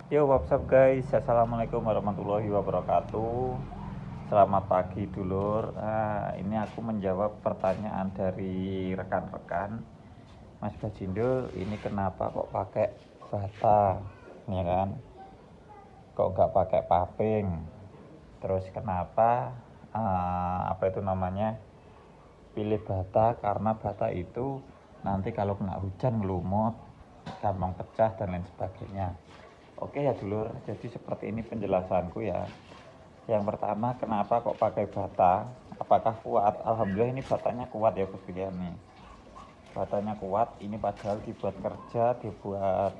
Yo, what's up guys? Assalamualaikum warahmatullahi wabarakatuh. Selamat pagi dulur. Ini aku menjawab pertanyaan dari rekan-rekan. Mas Bajindo, ini kenapa kok pakai bata, ya kan? Kok nggak pakai paping? Terus kenapa apa itu namanya? Pilih bata karena bata itu nanti kalau kena hujan ngelumut, gampang pecah dan lain sebagainya. Oke ya dulur, jadi seperti ini penjelasanku ya. Yang pertama, kenapa kok pakai bata? Apakah kuat? Alhamdulillah ini batanya kuat ya kemudian nih. Batanya kuat, ini padahal dibuat kerja, dibuat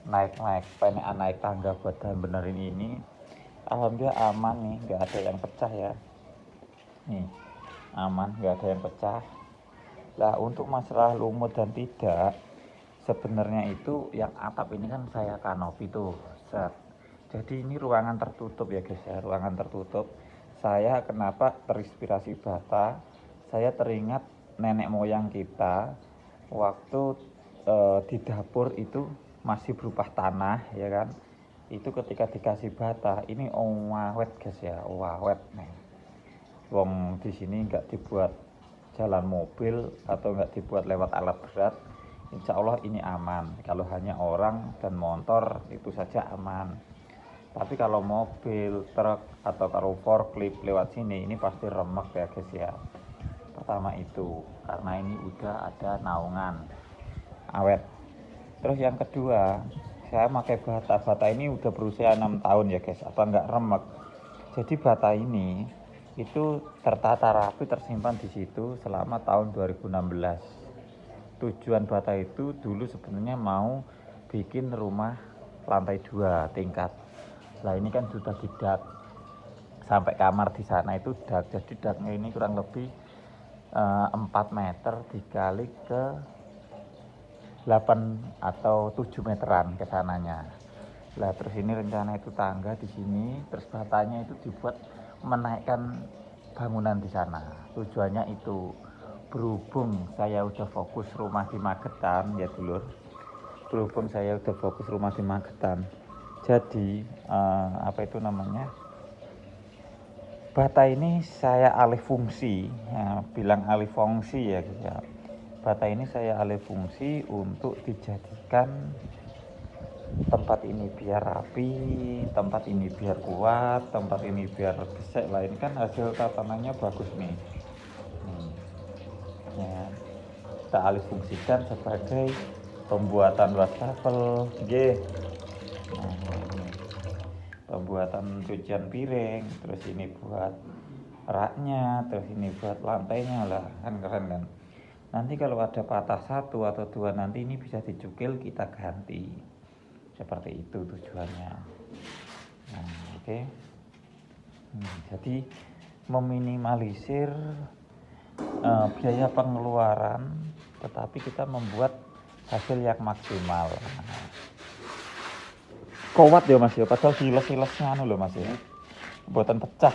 naik-naik, penekan naik tangga buat dan benerin ini. Alhamdulillah aman nih, nggak ada yang pecah ya. Nih, aman, nggak ada yang pecah. Lah untuk masalah lumut dan tidak, sebenarnya itu yang atap ini kan saya kanopi tuh, set. Jadi ini ruangan tertutup ya guys ya, ruangan tertutup. Saya kenapa terinspirasi bata? Saya teringat nenek moyang kita waktu di dapur itu masih berupa tanah ya kan. Itu ketika dikasih bata, ini awet guys ya, awet nih. Wong di sini nggak dibuat jalan mobil atau nggak dibuat lewat alat berat, insya Allah ini aman. Kalau hanya orang dan motor itu saja aman. Tapi kalau mobil, truk atau kalau forklift lewat sini, ini pasti remek ya guys ya. Pertama itu, karena ini udah ada naungan awet. Terus yang kedua, saya pakai bata. Bata ini udah berusia 6 tahun ya guys, apa nggak remek. Jadi bata ini itu tertata rapi tersimpan di situ selama tahun 2016. Tujuan bata itu dulu sebenarnya mau bikin rumah lantai 2 tingkat. Lah ini kan sudah didak sampai kamar di sana itu dak. Jadi daknya ini kurang lebih 4 meter dikali ke 8 atau 7 meteran ke sananya. Lah terus ini rencana itu tangga di sini, terus batanya itu dibuat menaikkan bangunan di sana. Tujuannya itu berhubung saya udah fokus rumah di Magetan ya dulur. Berhubung saya udah fokus rumah di Magetan. Jadi apa itu namanya? Bata ini saya alih fungsi, ya, bilang alih fungsi ya guys ya. Bata ini saya alih fungsi untuk dijadikan tempat ini biar rapi, tempat ini biar kuat, tempat ini biar gesek lah. Ini kan hasil tatanannya bagus nih. Ya, kita alih fungsikan sebagai pembuatan wastafel, pembuatan cucian piring, terus ini buat raknya, terus ini buat lantainya lah, kan keren kan. Nanti kalau ada patah satu atau dua nanti ini bisa dicukil kita ganti, seperti itu tujuannya. Nah, oke. Jadi meminimalisir biaya pengeluaran, tetapi kita membuat hasil yang maksimal. Kuat ya mas ya, padahal giles-gilesnya anu loh mas ya, buatan pecah.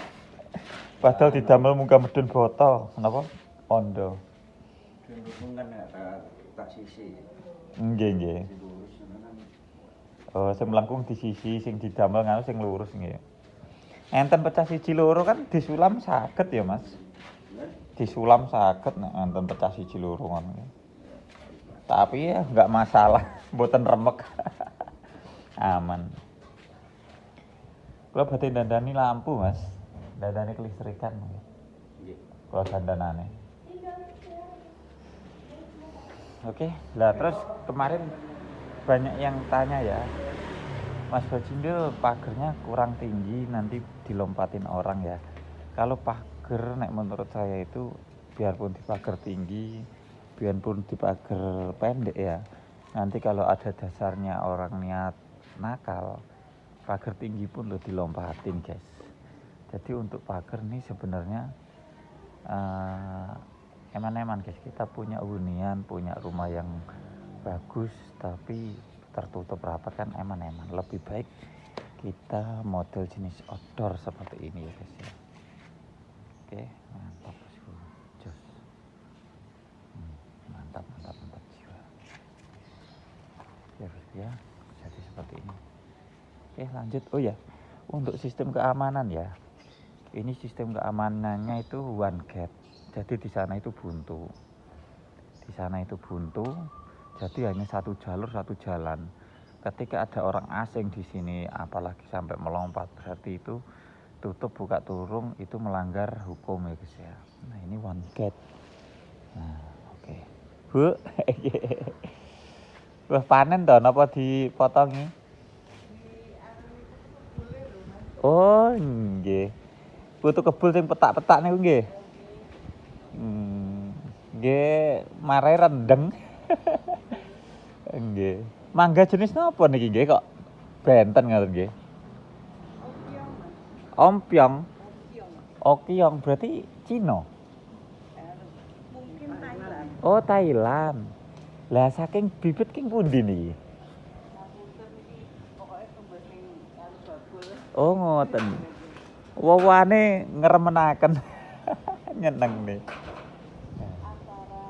Padahal didamel munggah medun botol, kenapa? Ondo. Kan tak sisi. Nggih. Oh, sing melengkung di sisi, sing didamel ngono sing lurus nggih. Enten pecah siji loro kan disulam saged ya mas. Disulam saged nek enten pecah siji loro ngono. Tapi ya nggak masalah, mboten remek. Aman. Kalau badhe dandani lampu mas, dandani kelistrikan. Kalau dandanane. Oke, lah terus kemarin banyak yang tanya ya, Mas Bajindo pagernya kurang tinggi nanti dilompatin orang ya. Kalau pager nek menurut saya itu biarpun dipager tinggi, biarpun dipager pendek ya, nanti kalau ada dasarnya orang niat nakal, pager tinggi pun lo dilompatin guys. Jadi untuk pager nih sebenarnya eman-eman guys, kita punya hunian, punya rumah yang bagus tapi tertutup rapat kan eman-eman. Lebih baik kita model jenis outdoor seperti ini ya guys ya. Oke, mantap bosku, jos. Mantap jiwa ya guys ya, jadi seperti ini. Oke, lanjut. Oh ya, untuk sistem keamanan ya. Ini sistem keamanannya itu one gate. Jadi di sana itu buntu. Di sana itu buntu. Jadi hanya satu jalur, satu jalan. Ketika ada orang asing di sini, apalagi sampai melompat, berarti itu tutup buka turun itu melanggar hukum ya guys ya. Nah ini one gate. Nah oke. Bu, wah panen toh, napa dipotongi? Oh nggih. Putu kebul sing petak-petak niku nggih. Nggih, marai rendeng. Nggih. Mangga jenis napa niki nggih kok benten ngoten nggih? Ompiong. Okiong berarti Cina. Mungkin Thailand. Oh, Thailand. Lah saking bibit king pundi niki? Pokoknya kembali anu bakul. Oh, ngoten. Wawane ngremenaken. Nyeneng nih. Antara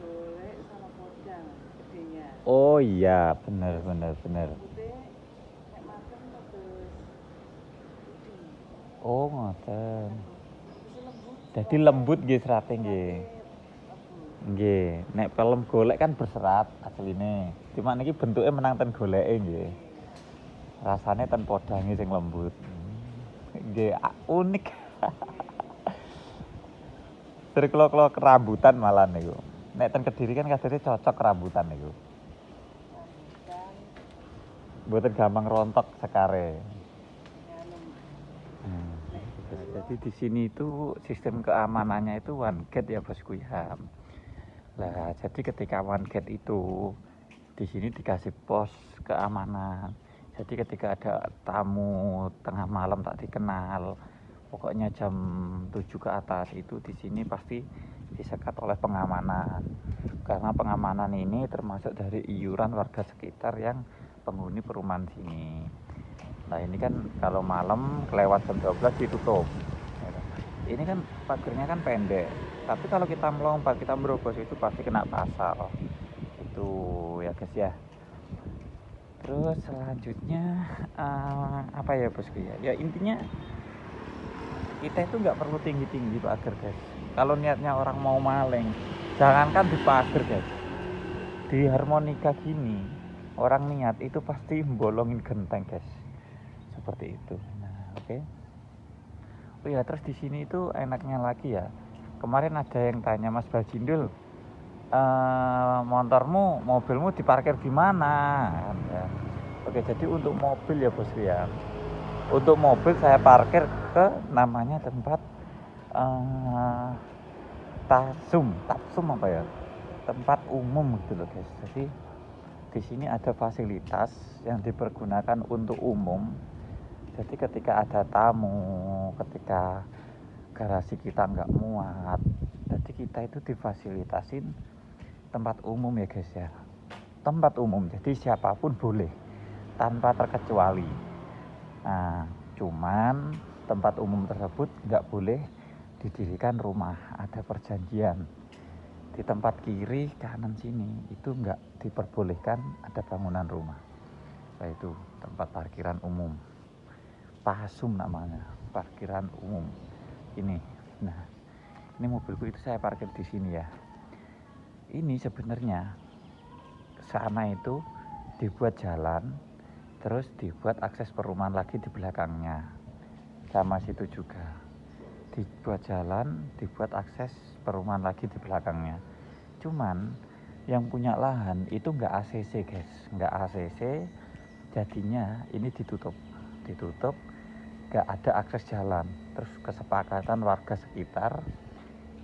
golek sama podang gedenya. Oh iya, bener bener bener. Putih nek mateng terus putih. Oh, ngoten. Terus lembut. Jadi lembut nggih serate nggih. Nggih, nek pelem golek kan berserat asline. Cuma niki bentuke menang ten goleke nggih. Rasane ten podange sing lembut. Nggih, unik. Terus kelo kerambutan malah niku. Nek ten Kediri kan kadare cocok kerambutan niku. Dan Mboten gampang rontok sekare. anu Jadi di sini itu sistem keamanannya itu one gate ya bosku ya. Lah, jadi ketika one gate itu di sini dikasih pos keamanan. Jadi ketika ada tamu tengah malam tak dikenal, pokoknya jam 7 ke atas itu di sini pasti disekat oleh pengamanan. Karena pengamanan ini termasuk dari iuran warga sekitar yang penghuni perumahan sini. Nah ini kan kalau malam kelewat jam 12 ditutup. Ini kan pagernya kan pendek, tapi kalau kita melompat, kita merobos itu pasti kena pasal. Itu ya guys ya. Terus selanjutnya apa ya bosku ya? Ya intinya kita itu nggak perlu tinggi-tinggi pagar guys. Kalau niatnya orang mau maling, jangankan di pagar guys. Di harmonika gini, orang niat itu pasti bolongin genteng guys. Seperti itu. Nah, oke. Oh ya, terus di sini itu enaknya lagi ya. Kemarin ada yang tanya Mas Bajindul, mobilmu diparkir di mana? Ya. Oke, jadi untuk mobil ya bosku ya. Untuk mobil saya parkir ke namanya tempat Tapsum apa ya? Tempat umum gitu loh guys. Jadi di sini ada fasilitas yang dipergunakan untuk umum. Jadi ketika ada tamu, ketika garasi kita nggak muat, jadi kita itu difasilitasin tempat umum ya guys ya. Tempat umum, jadi siapapun boleh, tanpa terkecuali. Nah, cuman tempat umum tersebut nggak boleh didirikan rumah, ada perjanjian. Di tempat kiri, kanan sini, itu nggak diperbolehkan ada bangunan rumah. Yaitu tempat parkiran umum. Pasum namanya, parkiran umum. Ini, nah, ini mobilku itu saya parkir di sini ya. Ini sebenarnya sana itu dibuat jalan, terus dibuat akses perumahan lagi di belakangnya. Sama situ juga, dibuat jalan, dibuat akses perumahan lagi di belakangnya. Cuman yang punya lahan itu nggak ACC guys, nggak ACC, jadinya ini ditutup. Gak ada akses jalan. Terus kesepakatan warga sekitar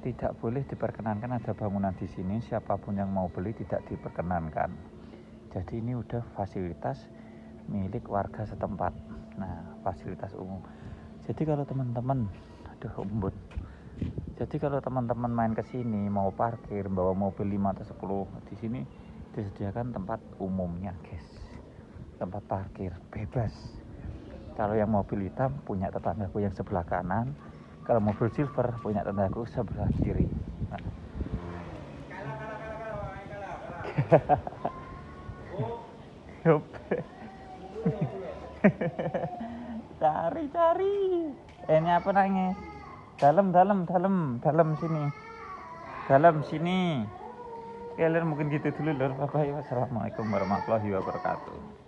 tidak boleh diperkenankan ada bangunan di sini, siapapun yang mau beli tidak diperkenankan. Jadi ini udah fasilitas milik warga setempat. Nah, fasilitas umum. Jadi kalau teman-teman, Jadi kalau teman-teman main ke sini mau parkir bawa mobil 5 atau 10, di sini disediakan tempat umumnya, guys. Tempat parkir bebas. Kalau yang mobil hitam punya tetanggaku yang sebelah kanan, kalau mobil silver punya tetanggaku sebelah kiri. Nah. Yup. Cari. Ini apa nangis? Dalam sini. Dalam sini. Kalian mungkin gitu dulu lor. Bye bye. Wassalamualaikum warahmatullahi wabarakatuh.